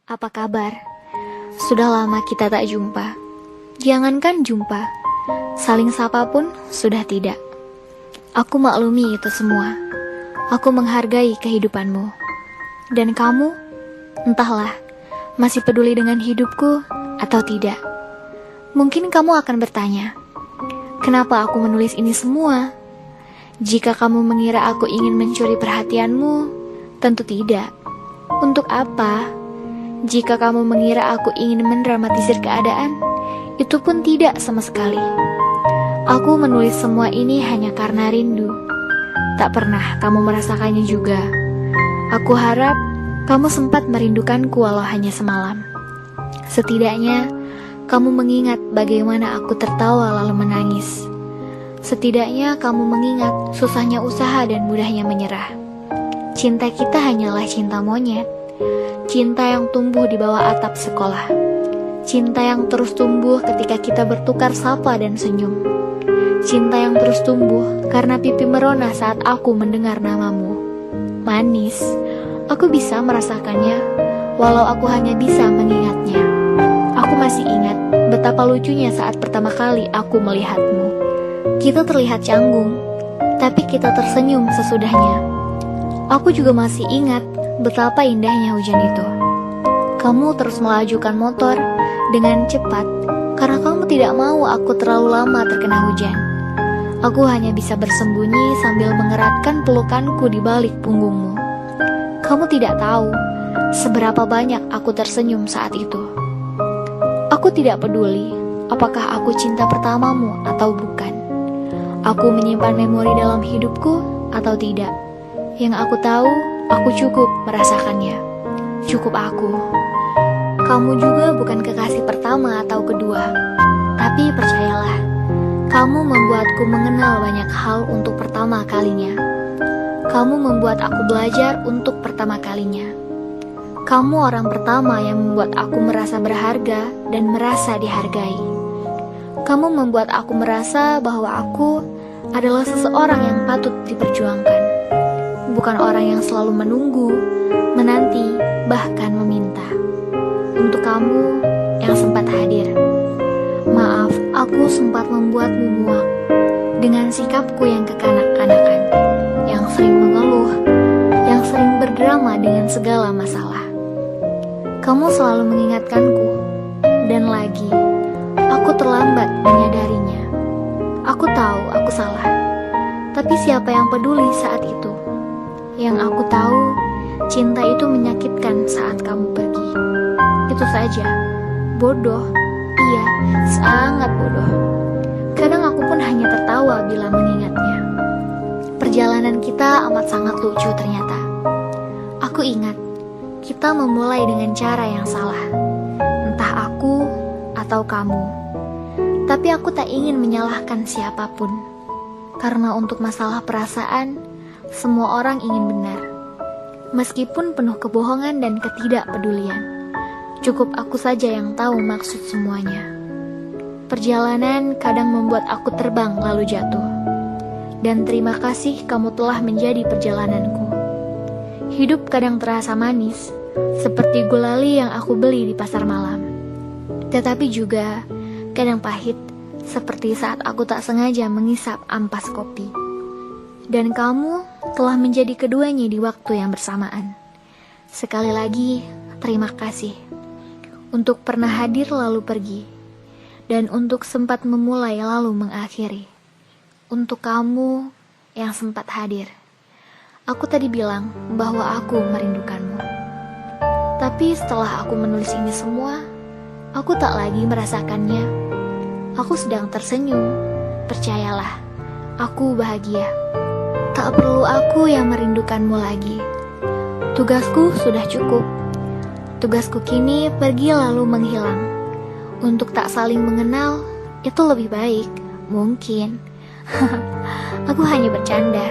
Apa kabar? Sudah lama kita tak jumpa. Jangankan jumpa, saling sapa pun sudah tidak. Aku maklumi itu semua. Aku menghargai kehidupanmu. Dan kamu, entahlah, masih peduli dengan hidupku atau tidak. Mungkin kamu akan bertanya, kenapa aku menulis ini semua? Jika kamu mengira aku ingin mencuri perhatianmu, tentu tidak. Untuk apa? Jika kamu mengira aku ingin mendramatisir keadaan, itu pun tidak sama sekali. Aku menulis semua ini hanya karena rindu. Tak pernah kamu merasakannya juga. Aku harap kamu sempat merindukanku walau hanya semalam. Setidaknya, kamu mengingat bagaimana aku tertawa lalu menangis. Setidaknya kamu mengingat susahnya usaha dan mudahnya menyerah. Cinta kita hanyalah cinta monyet. Cinta yang tumbuh di bawah atap sekolah. Cinta yang terus tumbuh ketika kita bertukar sapa dan senyum. Cinta yang terus tumbuh karena pipi merona saat aku mendengar namamu. Manis, aku bisa merasakannya, walau aku hanya bisa mengingatnya. Aku masih ingat betapa lucunya saat pertama kali aku melihatmu. Kita terlihat canggung, tapi kita tersenyum sesudahnya. Aku juga masih ingat betapa indahnya hujan itu. Kamu terus melajukan motor dengan cepat karena kamu tidak mau aku terlalu lama terkena hujan. Aku hanya bisa bersembunyi sambil mengeratkan pelukanku di balik punggungmu. Kamu tidak tahu seberapa banyak aku tersenyum saat itu. Aku tidak peduli apakah aku cinta pertamamu atau bukan. Aku menyimpan memori dalam hidupku atau tidak. Yang aku tahu, aku cukup merasakannya. Cukup aku. Kamu juga bukan kekasih pertama atau kedua. Tapi percayalah, kamu membuatku mengenal banyak hal untuk pertama kalinya. Kamu membuat aku belajar untuk pertama kalinya. Kamu orang pertama yang membuat aku merasa berharga dan merasa dihargai. Kamu membuat aku merasa bahwa aku adalah seseorang yang patut diperjuangkan. Bukan orang yang selalu menunggu, menanti, bahkan meminta. Untuk kamu yang sempat hadir, maaf, aku sempat membuatmu muak dengan sikapku yang kekanak-kanakan, yang sering mengeluh, yang sering berdrama dengan segala masalah. Kamu selalu mengingatkanku, dan lagi, aku terlambat menyadarinya. Aku tahu aku salah, tapi siapa yang peduli saat itu? Yang aku tahu, cinta itu menyakitkan saat kamu pergi. Itu saja. Bodoh. Iya, sangat bodoh. Kadang aku pun hanya tertawa bila mengingatnya. Perjalanan kita amat sangat lucu ternyata. Aku ingat, kita memulai dengan cara yang salah. Entah aku atau kamu. Tapi aku tak ingin menyalahkan siapapun. Karena untuk masalah perasaan, semua orang ingin benar. Meskipun penuh kebohongan dan ketidakpedulian, cukup aku saja yang tahu maksud semuanya. Perjalanan kadang membuat aku terbang lalu jatuh. Dan terima kasih kamu telah menjadi perjalananku. Hidup kadang terasa manis, seperti gulali yang aku beli di pasar malam. Tetapi juga kadang pahit, seperti saat aku tak sengaja mengisap ampas kopi. Dan kamu telah menjadi keduanya di waktu yang bersamaan. Sekali lagi, terima kasih untuk pernah hadir lalu pergi, dan untuk sempat memulai lalu mengakhiri. Untuk kamu yang sempat hadir, aku tadi bilang bahwa aku merindukanmu. Tapi setelah aku menulis ini semua, aku tak lagi merasakannya. Aku sedang tersenyum. Percayalah, aku bahagia. Tak perlu aku yang merindukanmu lagi. Tugasku sudah cukup. Tugasku kini pergi lalu menghilang. Untuk tak saling mengenal, itu lebih baik. Mungkin. Aku hanya bercanda.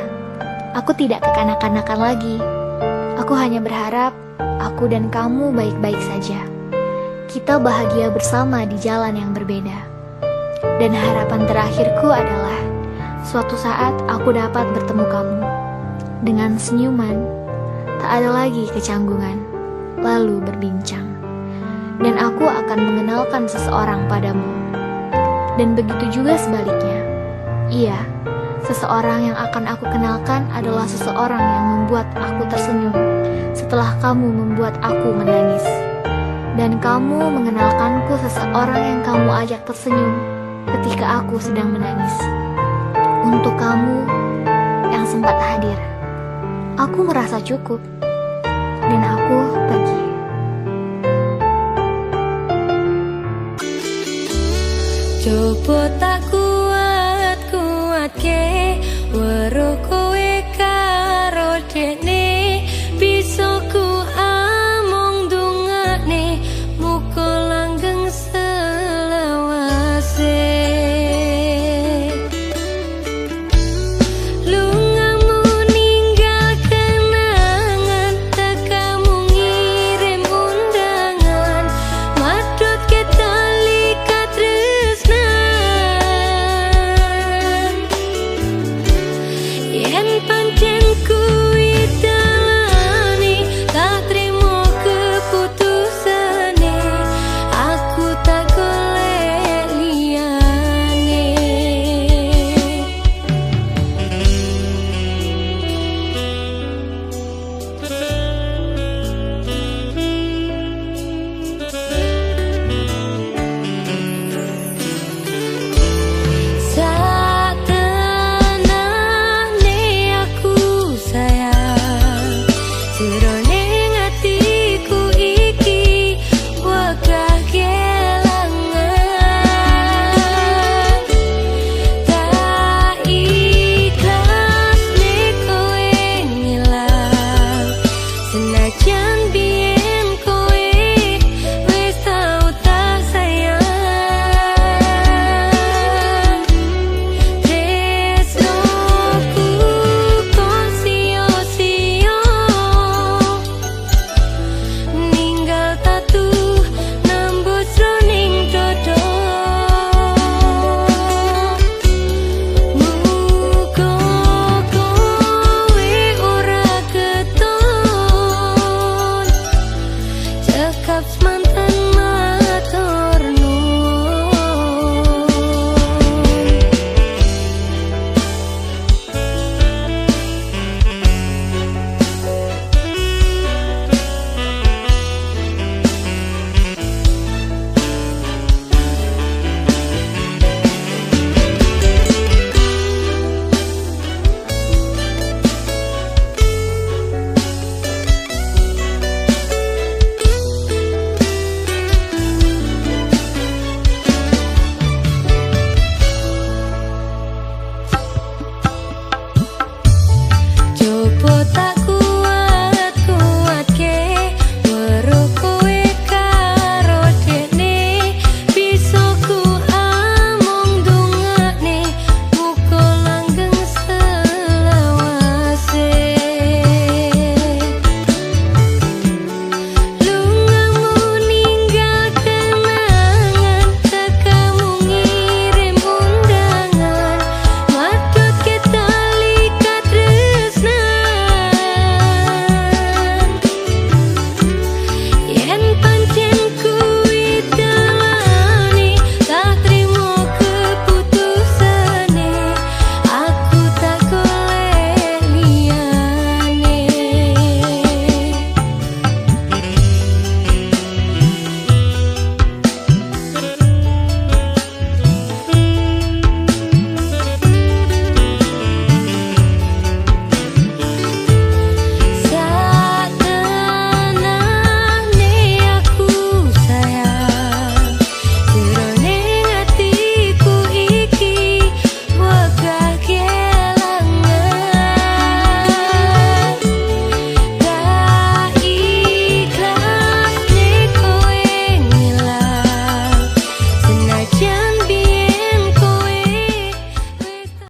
Aku tidak kekanak-kanakan lagi. Aku hanya berharap aku dan kamu baik-baik saja. Kita bahagia bersama di jalan yang berbeda. Dan harapan terakhirku adalah suatu saat aku dapat bertemu kamu dengan senyuman, tak ada lagi kecanggungan, lalu berbincang. dan aku akan mengenalkan seseorang padamu. Dan begitu juga sebaliknya. Iya, seseorang yang akan aku kenalkan adalah seseorang yang membuat aku tersenyum setelah kamu membuat aku menangis. Dan kamu mengenalkanku seseorang yang kamu ajak tersenyum ketika aku sedang menangis. Untuk kamu yang sempat hadir, aku merasa cukup, dan aku pergi. Coba